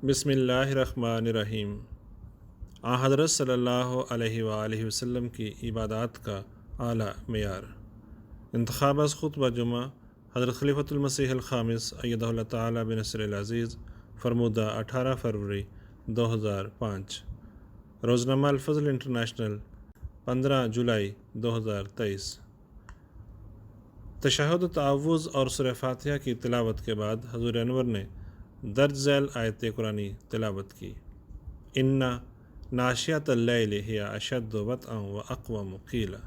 بسم اللہ الرحمن الرحیم۔ حضرت صلی اللہ علیہ وآلہ وسلم کی عبادات کا اعلیٰ معیار۔ انتخاب از خطبہ جمعہ حضرت خلیفۃ المسیح الخامس ایدہ اللہ تعالیٰ بنصر العزیز، فرمودہ 18 فروری 2005۔ روزنامہ الفضل انٹرنیشنل، 15 جولائی 2023۔ تشہد و تعوذ اور سورہ فاتحہ کی تلاوت کے بعد حضور انور نے درج ذیل آیت قرآنی تلاوت کی۔ اِنَّ ناشیۃ اللیل ہی اشد وطئا واقوم قیلا۔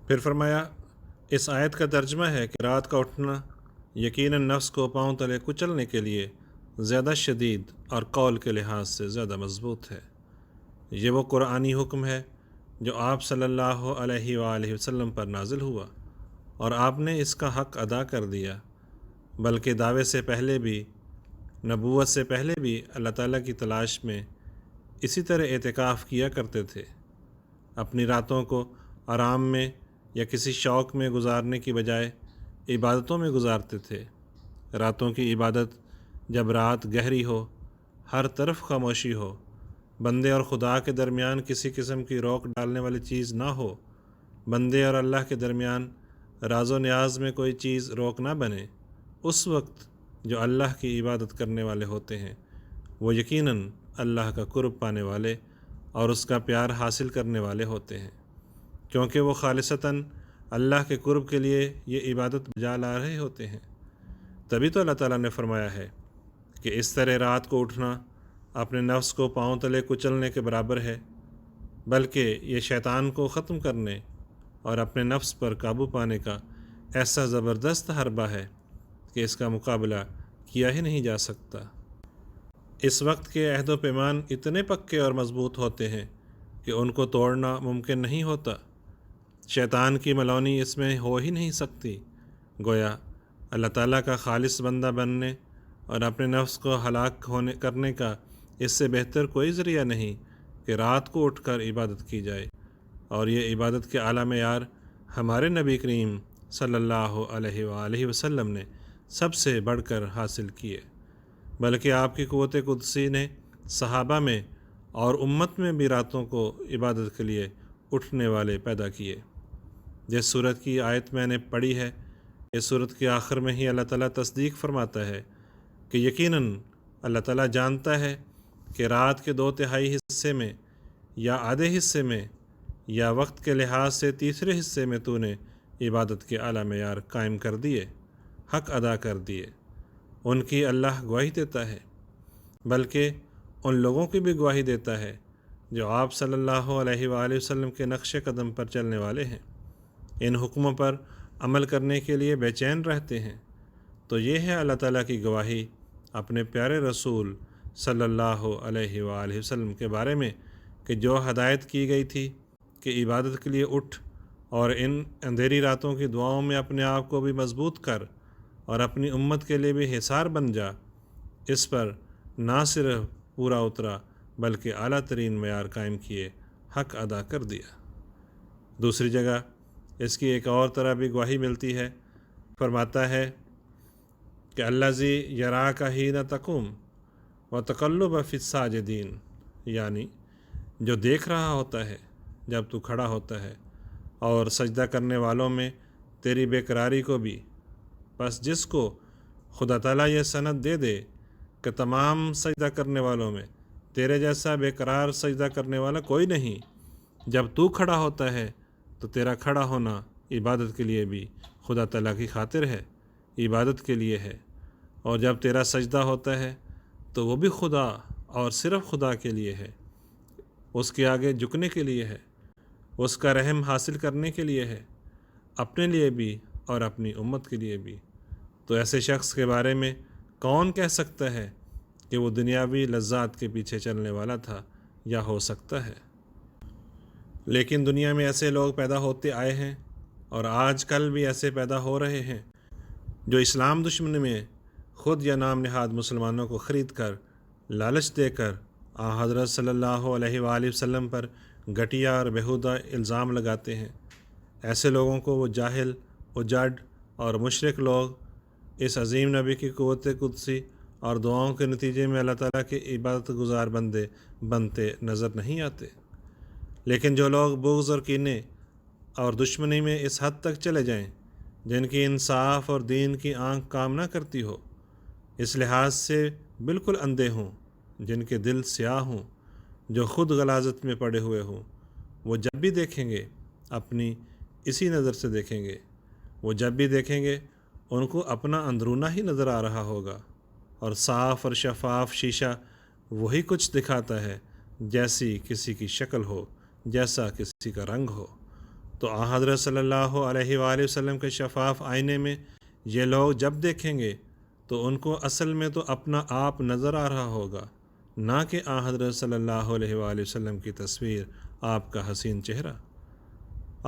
پھر فرمایا، اس آیت کا ترجمہ ہے کہ رات کا اٹھنا یقیناً نفس کو پاؤں تلے کچلنے کے لیے زیادہ شدید اور قول کے لحاظ سے زیادہ مضبوط ہے۔ یہ وہ قرآنی حکم ہے جو آپ صلی اللہ علیہ وآلہ وسلم پر نازل ہوا اور آپ نے اس کا حق ادا کر دیا، بلکہ دعوے سے پہلے بھی، نبوت سے پہلے بھی اللہ تعالیٰ کی تلاش میں اسی طرح اعتکاف کیا کرتے تھے۔ اپنی راتوں کو آرام میں یا کسی شوق میں گزارنے کی بجائے عبادتوں میں گزارتے تھے۔ راتوں کی عبادت جب رات گہری ہو، ہر طرف خاموشی ہو، بندے اور خدا کے درمیان کسی قسم کی روک ڈالنے والی چیز نہ ہو، بندے اور اللہ کے درمیان راز و نیاز میں کوئی چیز روک نہ بنے، اس وقت جو اللہ کی عبادت کرنے والے ہوتے ہیں وہ یقیناً اللہ کا قرب پانے والے اور اس کا پیار حاصل کرنے والے ہوتے ہیں، کیونکہ وہ خالصتاً اللہ کے قرب کے لیے یہ عبادت بجا لا رہے ہوتے ہیں۔ تبھی تو اللہ تعالیٰ نے فرمایا ہے کہ اس طرح رات کو اٹھنا اپنے نفس کو پاؤں تلے کچلنے کے برابر ہے، بلکہ یہ شیطان کو ختم کرنے اور اپنے نفس پر قابو پانے کا ایسا زبردست حربہ ہے کہ اس کا مقابلہ کیا ہی نہیں جا سکتا۔ اس وقت کے عہد و پیمان اتنے پکے اور مضبوط ہوتے ہیں کہ ان کو توڑنا ممکن نہیں ہوتا۔ شیطان کی ملونی اس میں ہو ہی نہیں سکتی۔ گویا اللہ تعالیٰ کا خالص بندہ بننے اور اپنے نفس کو ہلاک کرنے کا اس سے بہتر کوئی ذریعہ نہیں کہ رات کو اٹھ کر عبادت کی جائے، اور یہ عبادت کے اعلیٰ معیار ہمارے نبی کریم صلی اللہ علیہ وآلہ وسلم نے سب سے بڑھ کر حاصل کیے، بلکہ آپ کی قوت قدسی نے صحابہ میں اور امت میں بھی راتوں کو عبادت کے لیے اٹھنے والے پیدا کیے۔ جس صورت کی آیت میں نے پڑھی ہے، اس صورت کے آخر میں ہی اللہ تعالیٰ تصدیق فرماتا ہے کہ یقیناً اللہ تعالیٰ جانتا ہے کہ رات کے 2/3 حصے میں یا آدھے حصے میں یا وقت کے لحاظ سے تیسرے حصے میں تو نے عبادت کے اعلیٰ معیار قائم کر دیے، حق ادا کر دیے۔ ان کی اللہ گواہی دیتا ہے، بلکہ ان لوگوں کی بھی گواہی دیتا ہے جو آپ صلی اللہ علیہ وآلہ وسلم کے نقش قدم پر چلنے والے ہیں، ان حکموں پر عمل کرنے کے لیے بے چین رہتے ہیں۔ تو یہ ہے اللہ تعالیٰ کی گواہی اپنے پیارے رسول صلی اللہ علیہ وآلہ وسلم کے بارے میں کہ جو ہدایت کی گئی تھی کہ عبادت کے لیے اٹھ اور ان اندھیری راتوں کی دعاؤں میں اپنے آپ کو بھی مضبوط کر اور اپنی امت کے لیے بھی حصار بن جا، اس پر نہ صرف پورا اترا بلکہ اعلیٰ ترین معیار قائم کیے، حق ادا کر دیا۔ دوسری جگہ اس کی ایک اور طرح بھی گواہی ملتی ہے، فرماتا ہے کہ الذی یراک حین تقوم وتقلبک فی الساجدین، یعنی جو دیکھ رہا ہوتا ہے جب تو کھڑا ہوتا ہے اور سجدہ کرنے والوں میں تیری بے قراری کو بھی۔ بس جس کو خدا تعالیٰ یہ سند دے دے کہ تمام سجدہ کرنے والوں میں تیرے جیسا بے قرار سجدہ کرنے والا کوئی نہیں، جب تو کھڑا ہوتا ہے تو تیرا کھڑا ہونا عبادت کے لیے بھی خدا تعالیٰ کی خاطر ہے، عبادت کے لیے ہے، اور جب تیرا سجدہ ہوتا ہے تو وہ بھی خدا اور صرف خدا کے لیے ہے، اس کے آگے جھکنے کے لیے ہے، اس کا رحم حاصل کرنے کے لیے ہے، اپنے لیے بھی اور اپنی امت کے لیے بھی۔ تو ایسے شخص کے بارے میں کون کہہ سکتا ہے کہ وہ دنیاوی لذات کے پیچھے چلنے والا تھا یا ہو سکتا ہے؟ لیکن دنیا میں ایسے لوگ پیدا ہوتے آئے ہیں اور آج کل بھی ایسے پیدا ہو رہے ہیں جو اسلام دشمن میں خود یا نام نہاد مسلمانوں کو خرید کر، لالچ دے کر حضرت صلی اللہ علیہ وآلہ وسلم پر گھٹیا اور بیہودہ الزام لگاتے ہیں۔ ایسے لوگوں کو وہ جاہل، اجڑ اور مشرک لوگ اس عظیم نبی کی قوت قدسی اور دعاؤں کے نتیجے میں اللہ تعالیٰ کے عبادت گزار بندے بنتے نظر نہیں آتے۔ لیکن جو لوگ بغض اور کینے اور دشمنی میں اس حد تک چلے جائیں جن کی انصاف اور دین کی آنکھ کام نہ کرتی ہو، اس لحاظ سے بالکل اندھے ہوں، جن کے دل سیاہ ہوں، جو خود غلاظت میں پڑے ہوئے ہوں، وہ جب بھی دیکھیں گے اپنی اسی نظر سے دیکھیں گے۔ وہ جب بھی دیکھیں گے ان کو اپنا اندرونہ ہی نظر آ رہا ہوگا، اور صاف اور شفاف شیشہ وہی کچھ دکھاتا ہے جیسی کسی کی شکل ہو، جیسا کسی کا رنگ ہو۔ تو آن حضرت صلی اللہ علیہ وآلہ وسلم کے شفاف آئینے میں یہ لوگ جب دیکھیں گے تو ان کو اصل میں تو اپنا آپ نظر آ رہا ہوگا، نہ کہ آن حضرت صلی اللہ علیہ وآلہ وسلم کی تصویر، آپ کا حسین چہرہ۔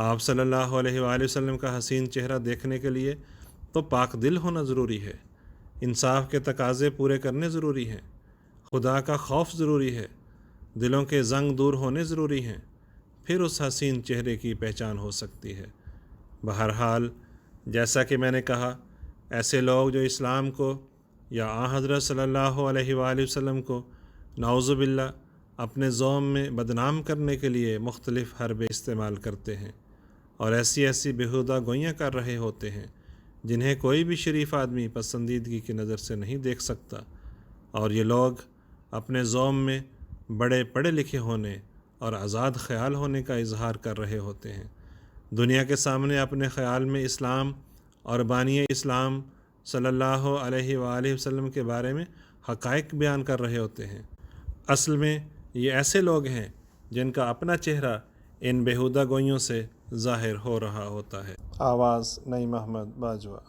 آپ صلی اللہ علیہ وآلہ وسلم کا حسین چہرہ دیکھنے کے لیے تو پاک دل ہونا ضروری ہے، انصاف کے تقاضے پورے کرنے ضروری ہیں، خدا کا خوف ضروری ہے، دلوں کے زنگ دور ہونے ضروری ہیں، پھر اس حسین چہرے کی پہچان ہو سکتی ہے۔ بہرحال جیسا کہ میں نے کہا، ایسے لوگ جو اسلام کو یا آن حضرت صلی اللہ علیہ وآلہ وسلم کو نعوذ باللہ اپنے زوم میں بدنام کرنے کے لیے مختلف حربے استعمال کرتے ہیں اور ایسی بیہودہ گوئیاں کر رہے ہوتے ہیں جنہیں کوئی بھی شریف آدمی پسندیدگی کی نظر سے نہیں دیکھ سکتا، اور یہ لوگ اپنے زوم میں بڑے پڑھے لکھے ہونے اور آزاد خیال ہونے کا اظہار کر رہے ہوتے ہیں، دنیا کے سامنے اپنے خیال میں اسلام اور بانی اسلام صلی اللہ علیہ وآلہ وسلم کے بارے میں حقائق بیان کر رہے ہوتے ہیں۔ اصل میں یہ ایسے لوگ ہیں جن کا اپنا چہرہ ان بیہودہ گوئیوں سے ظاہر ہو رہا ہوتا ہے۔ آواز نعیم احمد باجوہ۔